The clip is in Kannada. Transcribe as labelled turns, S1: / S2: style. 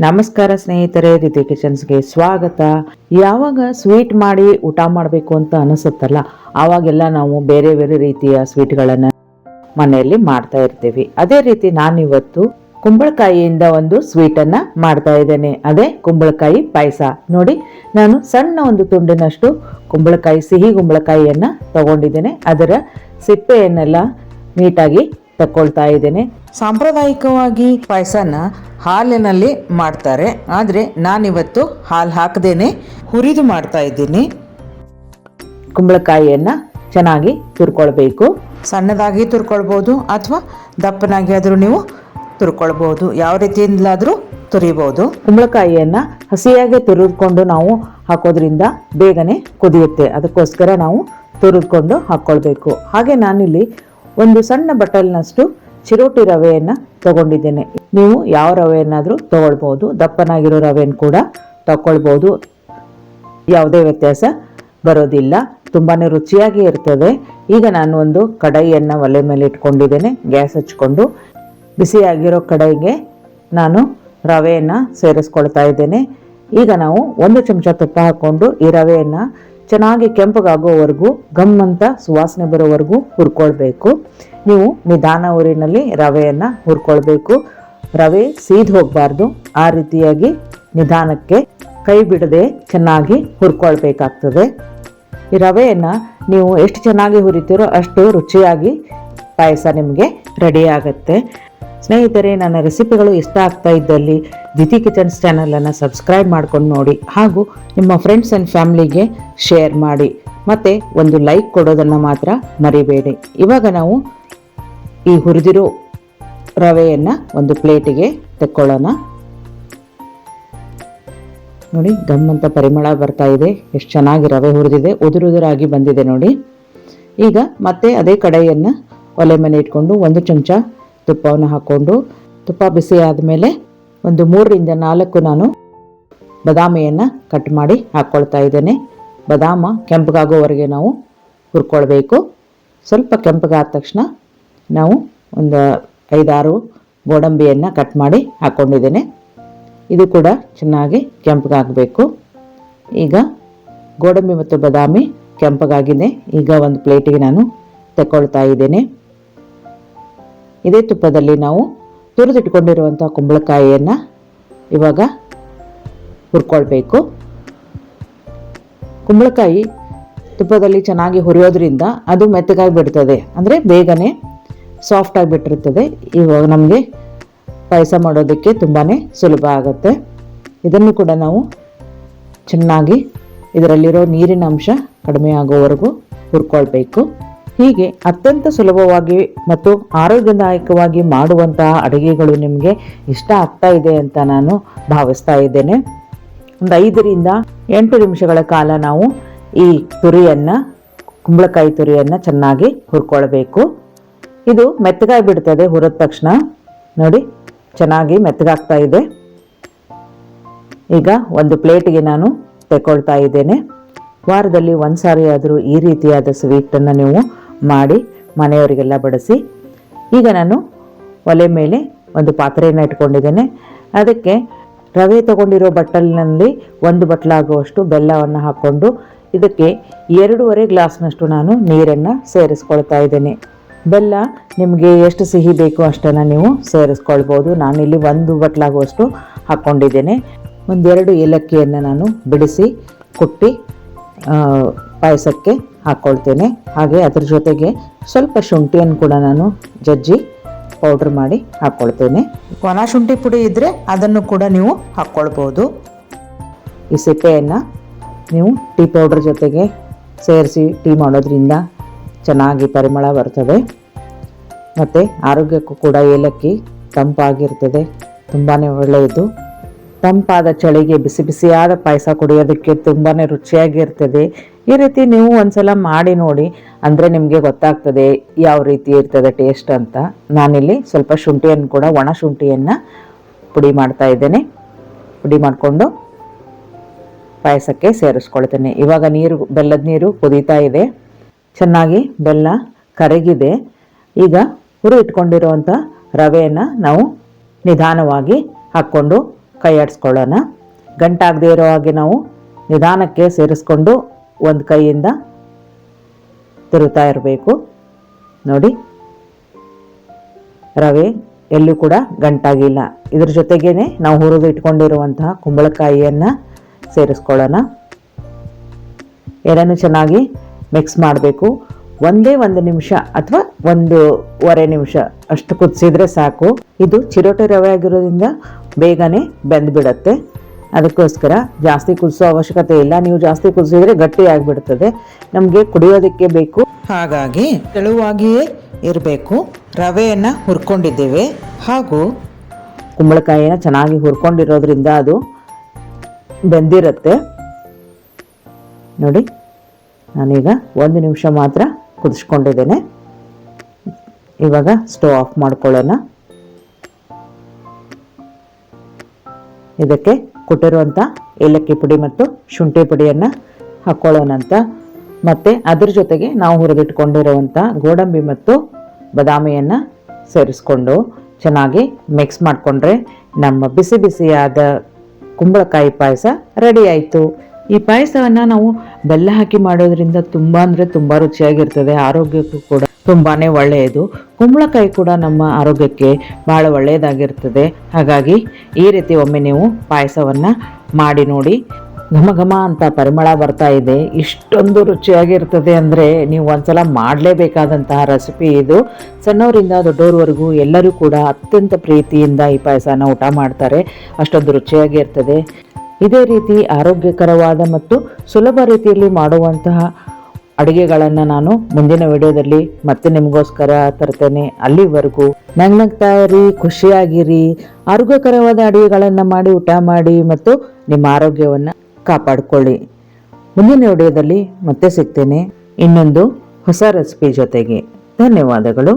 S1: ನಮಸ್ಕಾರ ಸ್ನೇಹಿತರೆ, ರಿತಿ ಕಿಚನ್ಸ್ಗೆ ಸ್ವಾಗತ. ಯಾವಾಗ ಸ್ವೀಟ್ ಮಾಡಿ ಊಟ ಮಾಡಬೇಕು ಅಂತ ಅನಿಸುತ್ತಲ್ಲ, ಆವಾಗೆಲ್ಲ ನಾವು ಬೇರೆ ಬೇರೆ ರೀತಿಯ ಸ್ವೀಟ್ಗಳನ್ನು ಮನೆಯಲ್ಲಿ ಮಾಡ್ತಾ ಇರ್ತೀವಿ. ಅದೇ ರೀತಿ ನಾನಿವತ್ತು ಕುಂಬಳಕಾಯಿಯಿಂದ ಒಂದು ಸ್ವೀಟನ್ನು ಮಾಡ್ತಾ ಇದ್ದೇನೆ. ಅದೇ ಕುಂಬಳಕಾಯಿ ಪಾಯಸ. ನೋಡಿ, ನಾನು ಸಣ್ಣ ಒಂದು ತುಂಡಿನಷ್ಟು ಕುಂಬಳಕಾಯಿ, ಸಿಹಿ ಕುಂಬಳಕಾಯಿಯನ್ನು ತಗೊಂಡಿದ್ದೇನೆ. ಅದರ ಸಿಪ್ಪೆಯನ್ನೆಲ್ಲ ನೀಟಾಗಿ ತಗೊಳ್ತಾ ಇದ್ದೇನೆ. ಸಾಂಪ್ರದಾಯಿಕವಾಗಿ ಪಾಯಸನ ಹಾಲಿನಲ್ಲಿ ಮಾಡ್ತಾರೆ, ಆದರೆ ನಾನಿವತ್ತು ಹಾಲು ಹಾಕದೇನೆ ಹುರಿದು ಮಾಡ್ತಾ ಇದ್ದೀನಿ. ಕುಂಬಳಕಾಯಿಯನ್ನು ಚೆನ್ನಾಗಿ ತುರ್ಕೊಳ್ಬೇಕು. ಸಣ್ಣದಾಗಿ ತುರ್ಕೊಳ್ಬೋದು ಅಥವಾ ದಪ್ಪನಾಗಿ ಆದರೂ ನೀವು ತುರ್ಕೊಳ್ಬೋದು. ಯಾವ ರೀತಿಯಿಂದಲಾದರೂ ತುರಿಬೋದು. ಕುಂಬಳಕಾಯಿಯನ್ನು ಹಸಿಯಾಗಿ ತುರಿದುಕೊಂಡು ನಾವು ಹಾಕೋದ್ರಿಂದ ಬೇಗನೆ ಕುದಿಯುತ್ತೆ. ಅದಕ್ಕೋಸ್ಕರ ನಾವು ತುರಿದುಕೊಂಡು ಹಾಕ್ಕೊಳ್ಬೇಕು. ಹಾಗೆ ನಾನಿಲ್ಲಿ ಒಂದು ಸಣ್ಣ ಬಟ್ಟಲಿನಷ್ಟು ಚಿರೋಟಿ ರವೆಯನ್ನು ತಗೊಂಡಿದ್ದೇನೆ. ನೀವು ಯಾವ ರವೆಯನ್ನಾದರೂ ತಗೊಳ್ಬೋದು. ದಪ್ಪನಾಗಿರೋ ರವೆಯನ್ನು ಕೂಡ ತಗೊಳ್ಬೋದು. ಯಾವುದೇ ವ್ಯತ್ಯಾಸ ಬರೋದಿಲ್ಲ. ತುಂಬಾ ರುಚಿಯಾಗಿ ಇರ್ತದೆ. ಈಗ ನಾನು ಒಂದು ಕಡಾಯಿಯನ್ನು ಒಲೆ ಮೇಲೆ ಇಟ್ಕೊಂಡಿದ್ದೇನೆ. ಗ್ಯಾಸ್ ಹಚ್ಕೊಂಡು ಬಿಸಿಯಾಗಿರೋ ಕಡಾಯಿಗೆ ನಾನು ರವೆಯನ್ನು ಸೇರಿಸ್ಕೊಳ್ತಾ ಇದ್ದೇನೆ. ಈಗ ನಾವು 1 ಚಮಚ ತುಪ್ಪ ಹಾಕ್ಕೊಂಡು ಈ ರವೆಯನ್ನು ಚೆನ್ನಾಗಿ ಕೆಂಪಗಾಗೋವರೆಗೂ, ಗಮ್ಮಂತ ಸುವಾಸನೆ ಬರೋವರೆಗೂ ಹುರ್ಕೊಳ್ಬೇಕು. ನೀವು ನಿಧಾನ ಊರಿನಲ್ಲಿ ರವೆಯನ್ನು ಹುರ್ಕೊಳ್ಬೇಕು. ರವೆ ಸೀದ್ ಹೋಗಬಾರ್ದು. ಆ ರೀತಿಯಾಗಿ ನಿಧಾನಕ್ಕೆ ಕೈ ಬಿಡದೆ ಚೆನ್ನಾಗಿ ಹುರ್ಕೊಳ್ಬೇಕಾಗ್ತದೆ. ಈ ರವೆಯನ್ನು ನೀವು ಎಷ್ಟು ಚೆನ್ನಾಗಿ ಹುರಿತೀರೋ ಅಷ್ಟು ರುಚಿಯಾಗಿ ಪಾಯಸ ನಿಮಗೆ ರೆಡಿ ಆಗುತ್ತೆ. ಸ್ನೇಹಿತರೆ, ನನ್ನ ರೆಸಿಪಿಗಳು ಇಷ್ಟ ಆಗ್ತಾ ಇದ್ದಲ್ಲಿ ದಿತಿ ಕಿಚನ್ಸ್ ಚಾನಲನ್ನು ಸಬ್ಸ್ಕ್ರೈಬ್ ಮಾಡ್ಕೊಂಡು ನೋಡಿ, ಹಾಗೂ ನಿಮ್ಮ ಫ್ರೆಂಡ್ಸ್ ಆ್ಯಂಡ್ ಫ್ಯಾಮಿಲಿಗೆ ಶೇರ್ ಮಾಡಿ, ಮತ್ತು ಒಂದು ಲೈಕ್ ಕೊಡೋದನ್ನು ಮಾತ್ರ ಮರಿಬೇಡಿ. ಇವಾಗ ನಾವು ಈ ಹುರಿದಿರೋ ರವೆಯನ್ನು ಒಂದು ಪ್ಲೇಟಿಗೆ ತೆಕ್ಕೊಳ್ಳೋಣ. ನೋಡಿ, ಗಮ್ಮಂತ ಪರಿಮಳ ಬರ್ತಾ ಇದೆ. ಎಷ್ಟು ಚೆನ್ನಾಗಿ ರವೆ ಹುರಿದಿದೆ, ಉದುರಾಗಿ ಬಂದಿದೆ ನೋಡಿ. ಈಗ ಮತ್ತೆ ಅದೇ ಕಡಾಯಿಯನ್ನು ಒಲೆ ಮೇಲೆ ಇಟ್ಕೊಂಡು 1 ಚಮಚ ತುಪ್ಪವನ್ನು ಹಾಕ್ಕೊಂಡು, ತುಪ್ಪ ಬಿಸಿ ಆದಮೇಲೆ ಒಂದು 3ರಿಂದ 4 ನಾನು ಬಾದಾಮಿಯನ್ನು ಕಟ್ ಮಾಡಿ ಹಾಕ್ಕೊಳ್ತಾ ಇದ್ದೇನೆ. ಬಾದಾಮ ಕೆಂಪಗಾಗೋವರೆಗೆ ನಾವು ಹುರ್ಕೊಳ್ಬೇಕು. ಸ್ವಲ್ಪ ಕೆಂಪಗಾದ ತಕ್ಷಣ ನಾವು ಒಂದು 5-6 ಗೋಡಂಬಿಯನ್ನು ಕಟ್ ಮಾಡಿ ಹಾಕ್ಕೊಂಡಿದ್ದೇನೆ. ಇದು ಕೂಡ ಚೆನ್ನಾಗಿ ಕೆಂಪಗಾಗಬೇಕು. ಈಗ ಗೋಡಂಬಿ ಮತ್ತು ಬಾದಾಮಿ ಕೆಂಪಗಾಗಿದೆ. ಈಗ ಒಂದು ಪ್ಲೇಟಿಗೆ ನಾನು ತೆಕ್ಕೊಳ್ತಾ ಇದ್ದೇನೆ. ಇದೇ ತುಪ್ಪದಲ್ಲಿ ನಾವು ತುರಿದಿಟ್ಕೊಂಡಿರುವಂಥ ಕುಂಬಳಕಾಯಿಯನ್ನು ಇವಾಗ ಹುರ್ಕೊಳ್ಬೇಕು. ಕುಂಬಳಕಾಯಿ ತುಪ್ಪದಲ್ಲಿ ಚೆನ್ನಾಗಿ ಹುರಿಯೋದ್ರಿಂದ ಅದು ಮೆತ್ತಗಾಗಿ ಬಿಡ್ತದೆ, ಅಂದರೆ ಬೇಗನೆ ಸಾಫ್ಟಾಗಿ ಬಿಟ್ಟಿರ್ತದೆ. ಇವಾಗ ನಮಗೆ ಪಾಯಸ ಮಾಡೋದಕ್ಕೆ ತುಂಬಾ ಸುಲಭ ಆಗುತ್ತೆ. ಇದನ್ನು ಕೂಡ ನಾವು ಚೆನ್ನಾಗಿ ಇದರಲ್ಲಿರೋ ನೀರಿನ ಅಂಶ ಕಡಿಮೆ ಆಗೋವರೆಗೂ ಹುರ್ಕೊಳ್ಬೇಕು. ಹೀಗೆ ಅತ್ಯಂತ ಸುಲಭವಾಗಿ ಮತ್ತು ಆರೋಗ್ಯದಾಯಕವಾಗಿ ಮಾಡುವಂತಹ ಅಡುಗೆಗಳು ನಿಮಗೆ ಇಷ್ಟ ಆಗ್ತಾ ಇದೆ ಅಂತ ನಾನು ಭಾವಿಸ್ತಾ ಇದ್ದೇನೆ. ಒಂದು 5ರಿಂದ 8 ನಿಮಿಷಗಳ ಕಾಲ ನಾವು ಈ ಕುಂಬಳಕಾಯಿ ತುರಿಯನ್ನು ಚೆನ್ನಾಗಿ ಹುರ್ಕೊಳ್ಬೇಕು. ಇದು ಮೆತ್ತಗಾಗಿ ಬಿಡ್ತದೆ ಹುರಿದ ತಕ್ಷಣ. ನೋಡಿ, ಚೆನ್ನಾಗಿ ಮೆತ್ತಗಾಗ್ತಾ ಇದೆ. ಈಗ ಒಂದು ಪ್ಲೇಟಿಗೆ ನಾನು ತೆಕ್ಕೊಳ್ತಾ ಇದ್ದೇನೆ. ವಾರದಲ್ಲಿ 1 ಸಾರಿ ಆದರೂ ಈ ರೀತಿಯಾದ ಸ್ವೀಟನ್ನು ನೀವು ಮಾಡಿ ಮನೆಯವರಿಗೆಲ್ಲ ಬಡಿಸಿ. ಈಗ ನಾನು ಒಲೆ ಮೇಲೆ ಒಂದು ಪಾತ್ರೆಯನ್ನು ಇಟ್ಕೊಂಡಿದ್ದೇನೆ. ಅದಕ್ಕೆ ರವೆ ತಗೊಂಡಿರೋ ಬಟ್ಟಲಿನಲ್ಲಿ 1 ಬಟ್ಲಾಗುವಷ್ಟು ಬೆಲ್ಲವನ್ನು ಹಾಕ್ಕೊಂಡು, ಇದಕ್ಕೆ 2.5 ಗ್ಲಾಸ್ನಷ್ಟು ನಾನು ನೀರನ್ನು ಸೇರಿಸ್ಕೊಳ್ತಾ ಇದ್ದೇನೆ. ಬೆಲ್ಲ ನಿಮಗೆ ಎಷ್ಟು ಸಿಹಿ ಬೇಕು ಅಷ್ಟನ್ನು ನೀವು ಸೇರಿಸ್ಕೊಳ್ಬೋದು. ನಾನಿಲ್ಲಿ 1 ಬಟ್ಲಾಗುವಷ್ಟು ಹಾಕ್ಕೊಂಡಿದ್ದೇನೆ. 1-2 ಏಲಕ್ಕಿಯನ್ನು ನಾನು ಬಿಡಿಸಿ ಕುಟ್ಟಿ ಪಾಯಸಕ್ಕೆ ಹಾಕ್ಕೊಳ್ತೇನೆ. ಹಾಗೆ ಅದರ ಜೊತೆಗೆ ಸ್ವಲ್ಪ ಶುಂಠಿಯನ್ನು ಕೂಡ ನಾನು ಜಜ್ಜಿ ಪೌಡ್ರ್ ಮಾಡಿ ಹಾಕ್ಕೊಳ್ತೇನೆ. ಒಣ ಶುಂಠಿ ಪುಡಿ ಇದ್ದರೆ ಅದನ್ನು ಕೂಡ ನೀವು ಹಾಕ್ಕೊಳ್ಬೋದು. ಈ ಸಿಪ್ಪೆಯನ್ನು ನೀವು ಟೀ ಪೌಡ್ರ್ ಜೊತೆಗೆ ಸೇರಿಸಿ ಟೀ ಮಾಡೋದ್ರಿಂದ ಚೆನ್ನಾಗಿ ಪರಿಮಳ ಬರ್ತದೆ. ಮತ್ತು ಆರೋಗ್ಯಕ್ಕೂ ಕೂಡ ಏಲಕ್ಕಿ ತಂಪಾಗಿರ್ತದೆ, ತುಂಬಾ ಒಳ್ಳೆಯದು. ತಂಪಾದ ಚಳಿಗೆ ಬಿಸಿ ಬಿಸಿಯಾದ ಪಾಯಸ ಕುಡಿಯೋದಕ್ಕೆ ತುಂಬಾ ರುಚಿಯಾಗಿರ್ತದೆ. ಈ ರೀತಿ ನೀವು ಒಂದ್ಸಲ ಮಾಡಿ ನೋಡಿ, ಅಂದರೆ ನಿಮಗೆ ಗೊತ್ತಾಗ್ತದೆ ಯಾವ ರೀತಿ ಇರ್ತದೆ ಟೇಸ್ಟ್ ಅಂತ. ನಾನಿಲ್ಲಿ ಸ್ವಲ್ಪ ಶುಂಠಿಯನ್ನು ಕೂಡ, ಒಣ ಶುಂಠಿಯನ್ನು ಪುಡಿ ಮಾಡ್ತಾ ಇದ್ದೇನೆ. ಪುಡಿ ಮಾಡಿಕೊಂಡು ಪಾಯಸಕ್ಕೆ ಸೇರಿಸ್ಕೊಳ್ತೇನೆ. ಇವಾಗ ಬೆಲ್ಲದ ನೀರು ಕುದೀತಾ ಇದೆ. ಚೆನ್ನಾಗಿ ಬೆಲ್ಲ ಕರಗಿದೆ. ಈಗ ಹುರಿ ಇಟ್ಕೊಂಡಿರುವಂಥ ರವೆಯನ್ನು ನಾವು ನಿಧಾನವಾಗಿ ಹಾಕ್ಕೊಂಡು ಕೈ ಆಡಿಸ್ಕೊಳ್ಳೋಣ. ಗಂಟಾಗದೇ ಇರೋ ಹಾಗೆ ನಾವು ನಿಧಾನಕ್ಕೆ ಸೇರಿಸ್ಕೊಂಡು ಒಂದು ಕೈಯಿಂದ ತಿರುತ್ತಾ ಇರಬೇಕು. ನೋಡಿ, ರವೆ ಎಲ್ಲೂ ಕೂಡ ಗಂಟಾಗಿಲ್ಲ. ಇದ್ರ ಜೊತೆಗೇನೆ ನಾವು ಹುರಿದು ಇಟ್ಕೊಂಡಿರುವಂತಹ ಕುಂಬಳಕಾಯಿಯನ್ನು ಸೇರಿಸ್ಕೊಳ್ಳೋಣ. ಎರಡನ್ನೂ ಚೆನ್ನಾಗಿ ಮಿಕ್ಸ್ ಮಾಡಬೇಕು. ಒಂದೇ 1 ನಿಮಿಷ ಅಥವಾ 1.5 ನಿಮಿಷ ಅಷ್ಟು ಕುದಿಸಿದ್ರೆ ಸಾಕು. ಇದು ಚಿರೋಟಿ ರವೆ ಆಗಿರೋದ್ರಿಂದ ಬೇಗನೆ ಬೆಂದ್ಬಿಡತ್ತೆ. ಅದಕ್ಕೋಸ್ಕರ ಜಾಸ್ತಿ ಕುದಿಸೋ ಅವಶ್ಯಕತೆ ಇಲ್ಲ. ನೀವು ಜಾಸ್ತಿ ಕುದಿಸಿದ್ರೆ ಗಟ್ಟಿ ಆಗಿಬಿಡ್ತದೆ, ನಮಗೆ ಕುಡಿಯೋದಕ್ಕೆ ಬೇಕು. ಹಾಗಾಗಿ ತೆಳುವಾಗಿಯೇ ಇರಬೇಕು. ರವೆಯನ್ನು ಹುರ್ಕೊಂಡಿದ್ದೇವೆ ಹಾಗೂ ಕುಂಬಳಕಾಯಿನ ಚೆನ್ನಾಗಿ ಹುರ್ಕೊಂಡಿರೋದ್ರಿಂದ ಅದು ಬೆಂದಿರುತ್ತೆ. ನೋಡಿ, ನಾನೀಗ 1 ನಿಮಿಷ ಮಾತ್ರ ಕುದಿಸ್ಕೊಂಡಿದ್ದೇನೆ. ಇವಾಗ ಸ್ಟವ್ ಆಫ್ ಮಾಡ್ಕೊಳ್ಳೋಣ. ಇದಕ್ಕೆ ಕೊಟ್ಟಿರುವಂಥ ಏಲಕ್ಕಿ ಪುಡಿ ಮತ್ತು ಶುಂಠಿ ಪುಡಿಯನ್ನು ಹಾಕ್ಕೊಳ್ಳೋಣ ಅಂತ. ಮತ್ತು ಅದ್ರ ಜೊತೆಗೆ ನಾವು ಹುರಿದಿಟ್ಕೊಂಡಿರುವಂಥ ಗೋಡಂಬಿ ಮತ್ತು ಬಾದಾಮಿಯನ್ನು ಸೇರಿಸ್ಕೊಂಡು ಚೆನ್ನಾಗಿ ಮಿಕ್ಸ್ ಮಾಡಿಕೊಂಡ್ರೆ ನಮ್ಮ ಬಿಸಿ ಬಿಸಿಯಾದ ಕುಂಬಳಕಾಯಿ ಪಾಯಸ ರೆಡಿ ಆಯಿತು. ಈ ಪಾಯಸವನ್ನು ನಾವು ಬೆಲ್ಲ ಹಾಕಿ ಮಾಡೋದ್ರಿಂದ ತುಂಬ ಅಂದರೆ ತುಂಬ ರುಚಿಯಾಗಿರ್ತದೆ. ಆರೋಗ್ಯಕ್ಕೂ ಕೂಡ ತುಂಬಾ ಒಳ್ಳೆಯದು. ಕುಂಬಳಕಾಯಿ ಕೂಡ ನಮ್ಮ ಆರೋಗ್ಯಕ್ಕೆ ಭಾಳ ಒಳ್ಳೆಯದಾಗಿರ್ತದೆ. ಹಾಗಾಗಿ ಈ ರೀತಿ ಒಮ್ಮೆ ನೀವು ಪಾಯಸವನ್ನು ಮಾಡಿ ನೋಡಿ. ಘಮ ಘಮ ಅಂತ ಪರಿಮಳ ಬರ್ತಾ ಇದೆ. ಇಷ್ಟೊಂದು ರುಚಿಯಾಗಿರ್ತದೆ ಅಂದರೆ ನೀವು ಒಂದ್ಸಲ ಮಾಡಲೇಬೇಕಾದಂತಹ ರೆಸಿಪಿ ಇದು. ಸಣ್ಣವರಿಂದ ದೊಡ್ಡವರವರೆಗೂ ಎಲ್ಲರೂ ಕೂಡ ಅತ್ಯಂತ ಪ್ರೀತಿಯಿಂದ ಈ ಪಾಯಸನ ಊಟ ಮಾಡ್ತಾರೆ. ಅಷ್ಟೊಂದು ರುಚಿಯಾಗಿರ್ತದೆ. ಇದೇ ರೀತಿ ಆರೋಗ್ಯಕರವಾದ ಮತ್ತು ಸುಲಭ ರೀತಿಯಲ್ಲಿ ಮಾಡುವಂತಹ ಅಡುಗೆಗಳನ್ನು ನಾನು ಮುಂದಿನ ವಿಡಿಯೋದಲ್ಲಿ ಮತ್ತೆ ನಿಮಗೋಸ್ಕರ ತರ್ತೇನೆ. ಅಲ್ಲಿವರೆಗೂ ನಗ್ನಗ್ತಾ ಇರಿ, ಖುಷಿಯಾಗಿರಿ, ಆರೋಗ್ಯಕರವಾದ ಅಡುಗೆಗಳನ್ನು ಮಾಡಿ ಊಟ ಮಾಡಿ ಮತ್ತು ನಿಮ್ಮ ಆರೋಗ್ಯವನ್ನು ಕಾಪಾಡಿಕೊಳ್ಳಿ. ಮುಂದಿನ ವಿಡಿಯೋದಲ್ಲಿ ಮತ್ತೆ ಸಿಗ್ತೇನೆ ಇನ್ನೊಂದು ಹೊಸ ರೆಸಿಪಿ ಜೊತೆಗೆ. ಧನ್ಯವಾದಗಳು.